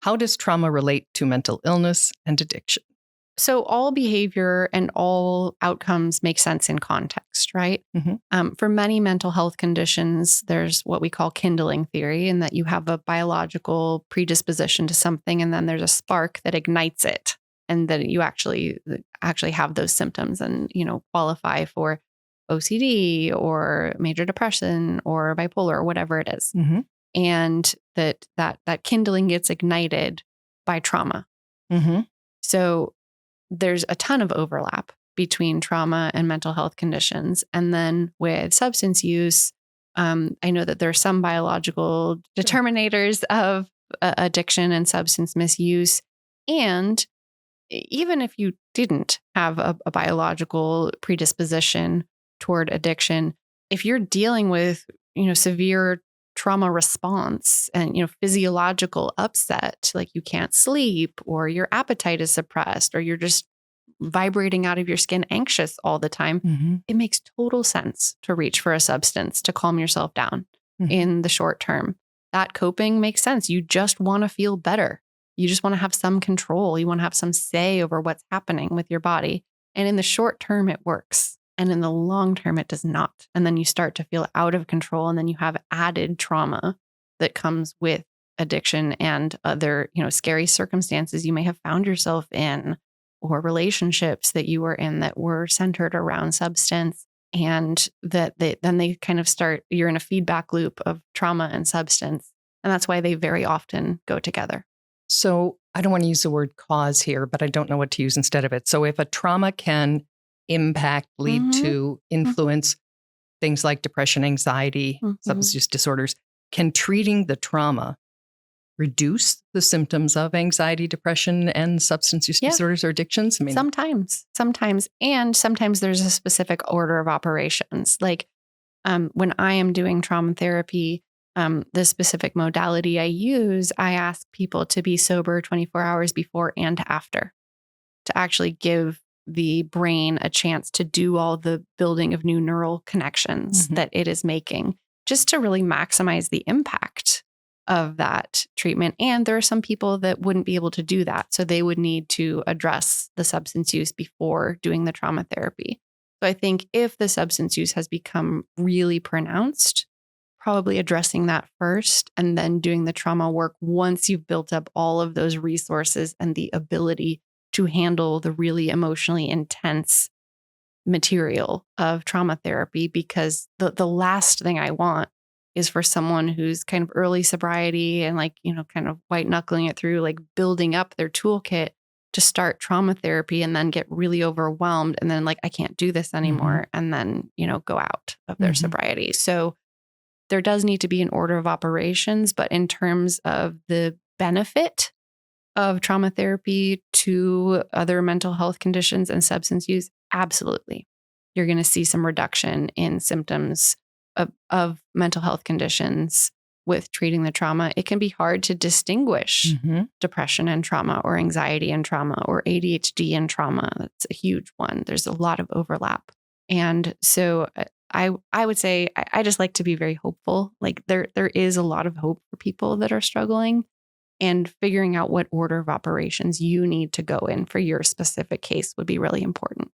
How does trauma relate to mental illness and addiction? So all behavior and all outcomes make sense in context, right? For many mental health conditions, there's what we call kindling theory, in that you have a biological predisposition to something, and then there's a spark that ignites it, and that you actually have those symptoms and, qualify for OCD or major depression or bipolar or whatever it is. And that kindling gets ignited by trauma. So there's a ton of overlap between trauma and mental health conditions. And then with substance use, I know that there are some biological determinators of addiction and substance misuse. And even if you didn't have a biological predisposition toward addiction, if you're dealing with, severe trauma response and, physiological upset, like you can't sleep or your appetite is suppressed or you're just vibrating out of your skin anxious all the time, it makes total sense to reach for a substance to calm yourself down in the short term. That coping makes sense. You just want to feel better. You just want to have some control. You want to have some say over what's happening with your body. And in the short term, it works. And in the long term, it does not. And then you start to feel out of control. And then you have added trauma that comes with addiction and other, scary circumstances you may have found yourself in, or relationships that you were in that were centered around substance. And that they kind of start, you're in a feedback loop of trauma and substance. And that's why they very often go together. So I don't want to use the word cause here, but I don't know what to use instead of it. So if a trauma can impact, lead to, influence things like depression, anxiety, substance use disorders, can treating the trauma reduce the symptoms of anxiety, depression, and substance use disorders or addictions? Sometimes. And sometimes there's a specific order of operations. Like when I am doing trauma therapy, the specific modality I use, I ask people to be sober 24 hours before and after, to actually give the brain a chance to do all the building of new neural connections that it is making, just to really maximize the impact of that treatment. And there are some people that wouldn't be able to do that. So they would need to address the substance use before doing the trauma therapy. So I think if the substance use has become really pronounced, probably addressing that first and then doing the trauma work once you've built up all of those resources and the ability to handle the really emotionally intense material of trauma therapy. Because the last thing I want is for someone who's kind of early sobriety and kind of white knuckling it through, like building up their toolkit to start trauma therapy and then get really overwhelmed and then I can't do this anymore. And then, go out of their sobriety. So there does need to be an order of operations, but in terms of the benefit of trauma therapy to other mental health conditions and substance use, absolutely. You're going to see some reduction in symptoms of mental health conditions with treating the trauma. It can be hard to distinguish depression and trauma, or anxiety and trauma, or ADHD and trauma. That's a huge one. There's a lot of overlap. And so I would say I just like to be very hopeful. Like there is a lot of hope for people that are struggling, and figuring out what order of operations you need to go in for your specific case would be really important.